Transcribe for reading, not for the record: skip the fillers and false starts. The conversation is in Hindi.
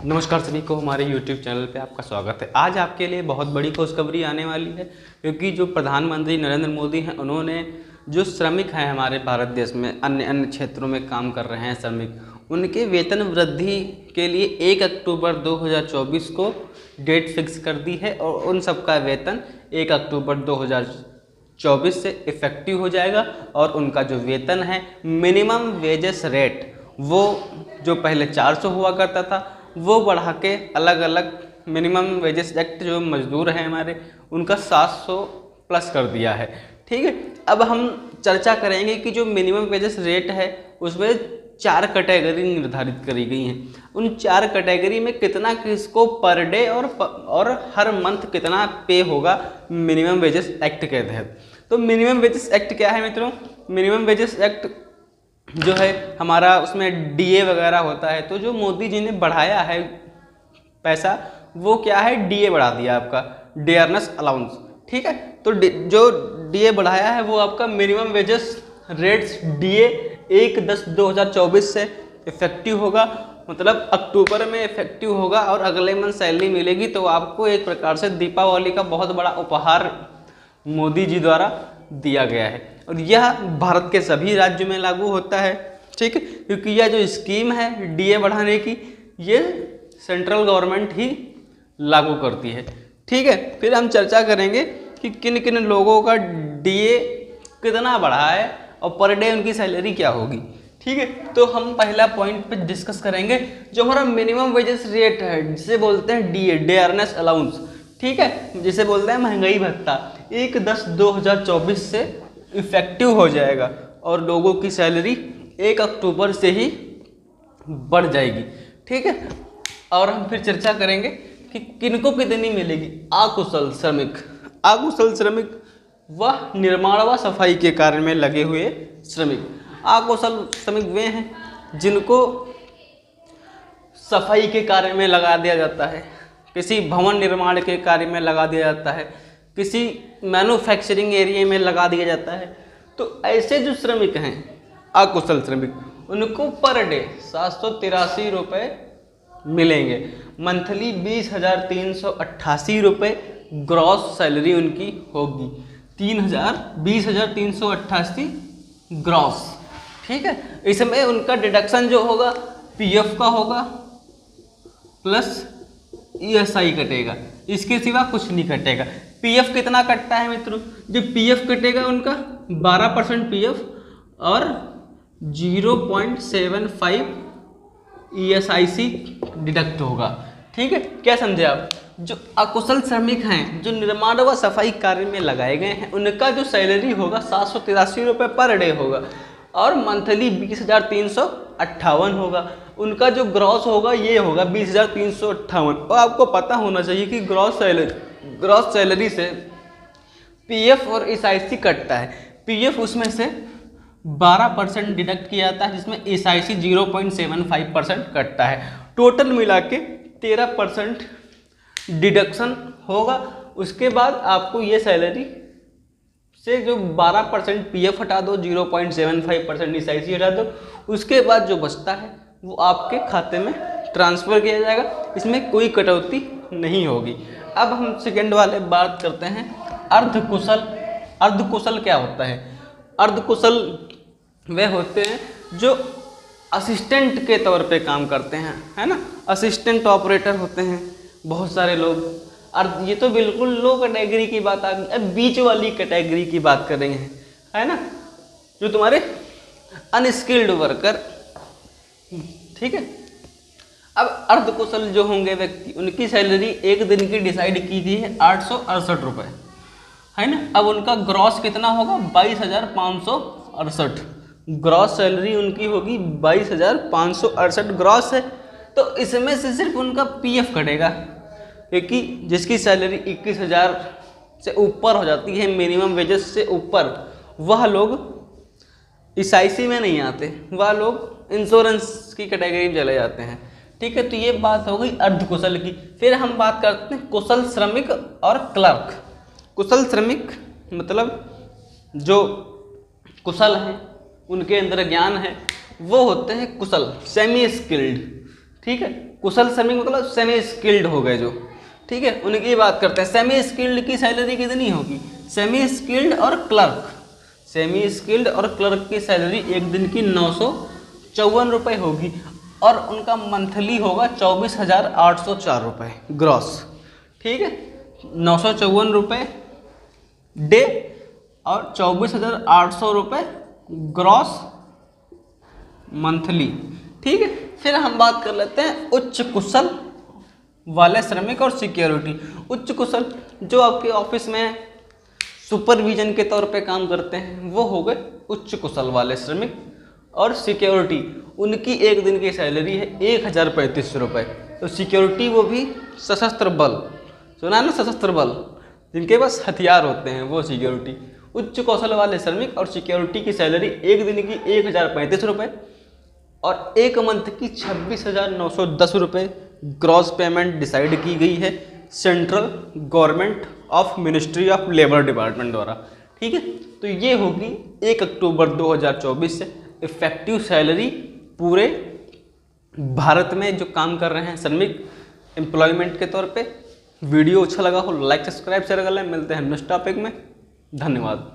नमस्कार सभी को, हमारे YouTube चैनल पे आपका स्वागत है। आज आपके लिए बहुत बड़ी खुशखबरी आने वाली है, क्योंकि जो प्रधानमंत्री नरेंद्र मोदी हैं, उन्होंने जो श्रमिक हैं हमारे भारत देश में अन्य क्षेत्रों में काम कर रहे हैं श्रमिक, उनके वेतन वृद्धि के लिए 1 अक्टूबर 2024 को डेट फिक्स कर दी है और उन सबका वेतन 1 अक्टूबर 2024 से इफ़ेक्टिव हो जाएगा। और उनका जो वेतन है, मिनिमम वेजेस रेट, वो जो पहले 400 हुआ करता था, वो बढ़ा के अलग अलग मिनिमम वेजेस एक्ट जो मजदूर हैं हमारे, उनका 700 प्लस कर दिया है। ठीक है, अब हम चर्चा करेंगे कि जो मिनिमम वेजेस रेट है उसमें 4 कैटेगरी निर्धारित करी गई हैं। उन 4 कैटेगरी में कितना किसको पर डे और हर मंथ कितना पे होगा मिनिमम वेजेस एक्ट के तहत। तो मिनिमम वेजेस एक्ट क्या है मित्रों? मिनिमम वेजेस एक्ट जो है हमारा, उसमें डीए वगैरह होता है। तो जो मोदी जी ने बढ़ाया है पैसा, वो क्या है, डीए बढ़ा दिया आपका, डियरनेस अलाउंस। ठीक है, तो जो डीए बढ़ाया है वो आपका मिनिमम वेजेस रेट्स डीए 1/10/2024 से इफेक्टिव होगा, मतलब अक्टूबर में इफेक्टिव होगा और अगले मंथ सैलरी मिलेगी। तो आपको एक प्रकार से दीपावली का बहुत बड़ा उपहार मोदी जी द्वारा दिया गया है और यह भारत के सभी राज्यों में लागू होता है। ठीक है, क्योंकि यह जो स्कीम है डीए बढ़ाने की, ये सेंट्रल गवर्नमेंट ही लागू करती है। ठीक है, फिर हम चर्चा करेंगे कि किन किन लोगों का डीए कितना बढ़ा है और पर डे उनकी सैलरी क्या होगी। ठीक है, तो हम पहला पॉइंट पे डिस्कस करेंगे जो हमारा मिनिमम वेजेस रेट है, जिसे बोलते हैं डीए, डियरनेस अलाउंस। ठीक है, जिसे बोलते हैं महंगाई भत्ता, 1/10/2024 से इफेक्टिव हो जाएगा और लोगों की सैलरी 1 अक्टूबर से ही बढ़ जाएगी। ठीक है, और हम फिर चर्चा करेंगे कि किनको कितनी मिलेगी। अकुशल श्रमिक, अकुशल श्रमिक वह निर्माण व सफाई के कार्य में लगे हुए श्रमिक। अकुशल श्रमिक वे हैं जिनको सफाई के कार्य में लगा दिया जाता है, किसी भवन निर्माण के कार्य में लगा दिया जाता है, किसी मैन्युफैक्चरिंग एरिया में लगा दिया जाता है। तो ऐसे जो श्रमिक हैं अकुशल श्रमिक, उनको पर डे 783 रुपये मिलेंगे। मंथली 20,388 रुपये ग्रॉस सैलरी उनकी होगी। 20,388 ग्रॉस। ठीक है, इसमें उनका डिडक्शन जो होगा पीएफ का होगा प्लस ईएसआई कटेगा, इसके सिवा कुछ नहीं कटेगा। पीएफ कितना कटता है मित्रों? जो पीएफ कटेगा उनका 12% पीएफ और 0.75 ईएसआईसी डिडक्ट होगा। ठीक है, क्या समझे आप? जो अकुशल श्रमिक हैं, जो निर्माण व सफाई कार्य में लगाए गए हैं, उनका जो सैलरी होगा 783 रुपये पर डे होगा और मंथली 20,358 होगा। उनका जो ग्रॉस होगा ये होगा 20,358। और आपको पता होना चाहिए कि ग्रॉस सैलरी से पीएफ और एसआईसी कटता है। पीएफ उसमें से 12% डिडक्ट किया जाता है, जिसमें एसआईसी 0.75% कटता है। टोटल मिला के 13% डिडक्शन होगा। उसके बाद आपको ये सैलरी से जो 12% पीएफ हटा दो, 0.75% एसआईसी हटा दो, उसके बाद जो बचता है वो आपके खाते में ट्रांसफ़र किया जाएगा। इसमें कोई कटौती नहीं होगी। अब हम सेकेंड वाले बात करते हैं अर्धकुशल। अर्धकुशल क्या होता है? अर्धकुशल वे होते हैं जो असिस्टेंट के तौर पे काम करते हैं, है ना, असिस्टेंट ऑपरेटर होते हैं बहुत सारे लोग। और ये तो बिल्कुल लो कैटेगरी की बात आ गई। अब बीच वाली कैटेगरी की बात करेंगे, है ना, जो तुम्हारे अनस्किल्ड वर्कर। ठीक है, अब अर्धकुशल जो होंगे व्यक्ति, उनकी सैलरी एक दिन की डिसाइड की थी है 868 रुपये, है ना। अब उनका ग्रॉस कितना होगा? 22,568 ग्रॉस सैलरी उनकी होगी। 22,568 ग्रॉस है। तो इसमें से सिर्फ उनका पीएफ कटेगा, क्योंकि जिसकी सैलरी 21,000 से ऊपर हो जाती है, मिनिमम वेजेस से ऊपर, वह लोग एसआईसी में नहीं आते, वह लोग इंश्योरेंस की कैटेगरी में चले जाते हैं। ठीक है, तो ये बात हो गई अर्धकुशल की। फिर हम बात करते हैं कुशल श्रमिक और क्लर्क। कुशल श्रमिक मतलब जो कुशल हैं, उनके अंदर ज्ञान है, वो होते हैं कुशल, सेमी स्किल्ड। ठीक है, कुशल श्रमिक मतलब सेमी स्किल्ड हो गए जो, ठीक है, उनकी बात करते हैं। सेमी स्किल्ड की सैलरी कितनी होगी? सेमी स्किल्ड और क्लर्क, सेमी स्किल्ड और क्लर्क की सैलरी एक दिन की 954 रुपये होगी और उनका मंथली होगा 24,804 रुपये ग्रॉस, ठीक है। 954 रुपये डे और 24,800 रुपये ग्रॉस मंथली, ठीक है। फिर हम बात कर लेते हैं उच्च कुशल वाले श्रमिक और सिक्योरिटी। उच्च कुशल जो आपके ऑफिस में सुपरविजन के तौर पे काम करते हैं वो हो गए उच्च कुशल वाले श्रमिक, और सिक्योरिटी उनकी एक दिन की सैलरी है 1,035 रुपये। तो सिक्योरिटी वो भी सशस्त्र बल, सुना ना, सशस्त्र बल जिनके पास हथियार होते हैं वो सिक्योरिटी। उच्च कौशल वाले श्रमिक और सिक्योरिटी की सैलरी एक दिन की 1,035 रुपये और एक मंथ की 26,910 रुपये ग्रॉस पेमेंट डिसाइड की गई है central government of ministry of labour department द्वारा, ठीक है। तो ये होगी 1 अक्टूबर 2024 से इफेक्टिव सैलरी पूरे भारत में जो काम कर रहे हैं श्रमिक एम्प्लॉयमेंट के तौर पे। वीडियो अच्छा लगा हो लाइक सब्सक्राइब शेयर कर लें। मिलते हैं नेक्स्ट टॉपिक में, धन्यवाद।